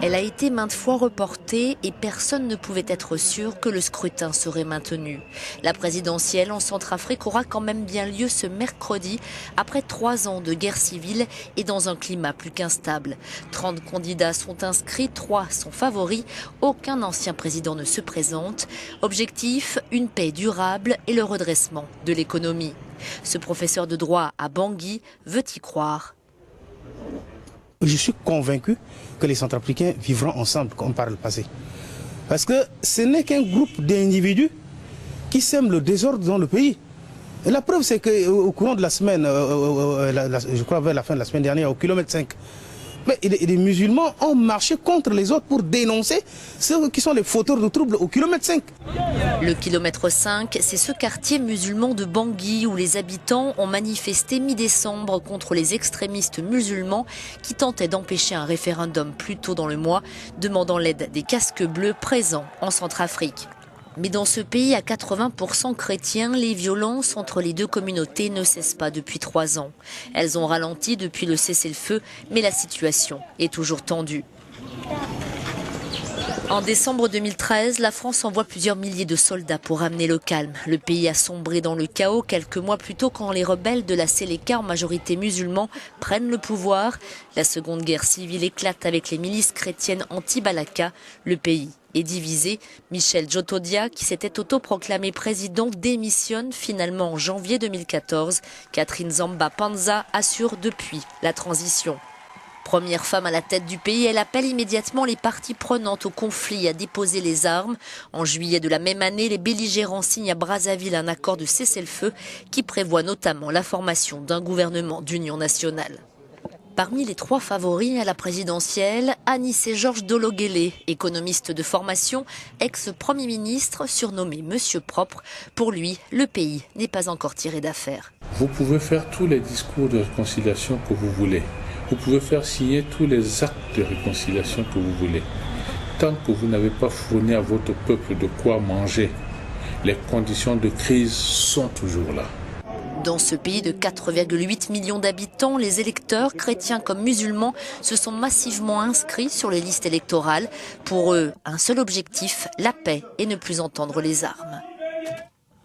Elle a été maintes fois reportée et personne ne pouvait être sûr que le scrutin serait maintenu. La présidentielle en Centrafrique aura quand même bien lieu ce mercredi, après 3 ans de guerre civile et dans un climat plus qu'instable. 30 candidats sont inscrits, 3 sont favoris, aucun ancien président ne se présente. Objectif, une paix durable et le redressement de l'économie. Ce professeur de droit à Bangui veut y croire. Je suis convaincu que les Centrafricains vivront ensemble comme par le passé. Parce que ce n'est qu'un groupe d'individus qui sèment le désordre dans le pays. Et la preuve, c'est qu'au courant de la semaine, je crois vers la fin de la semaine dernière, au kilomètre 5, les musulmans ont marché contre les autres pour dénoncer ceux qui sont les fauteurs de troubles au kilomètre 5. Le kilomètre 5, c'est ce quartier musulman de Bangui où les habitants ont manifesté mi-décembre contre les extrémistes musulmans qui tentaient d'empêcher un référendum plus tôt dans le mois, demandant l'aide des casques bleus présents en Centrafrique. Mais dans ce pays à 80% chrétien, les violences entre les deux communautés ne cessent pas depuis 3 ans. Elles ont ralenti depuis le cessez-le-feu, mais la situation est toujours tendue. En décembre 2013, la France envoie plusieurs milliers de soldats pour ramener le calme. Le pays a sombré dans le chaos quelques mois plus tôt quand les rebelles de la Séléka, en majorité musulmans, prennent le pouvoir. La seconde guerre civile éclate avec les milices chrétiennes anti-Balaka. Le pays est divisé. Michel Djotodia, qui s'était autoproclamé président, démissionne finalement en janvier 2014. Catherine Zamba Panza assure depuis la transition. Première femme à la tête du pays, elle appelle immédiatement les parties prenantes au conflit à déposer les armes. En juillet de la même année, les belligérants signent à Brazzaville un accord de cessez-le-feu qui prévoit notamment la formation d'un gouvernement d'union nationale. Parmi les 3 favoris à la présidentielle, Anissé Georges Dologuélé, économiste de formation, ex-premier ministre, surnommé Monsieur Propre. Pour lui, le pays n'est pas encore tiré d'affaire. Vous pouvez faire tous les discours de réconciliation que vous voulez. Vous pouvez faire signer tous les actes de réconciliation que vous voulez. Tant que vous n'avez pas fourni à votre peuple de quoi manger, les conditions de crise sont toujours là. Dans ce pays de 4,8 millions d'habitants, les électeurs, chrétiens comme musulmans, se sont massivement inscrits sur les listes électorales. Pour eux, un seul objectif, la paix et ne plus entendre les armes.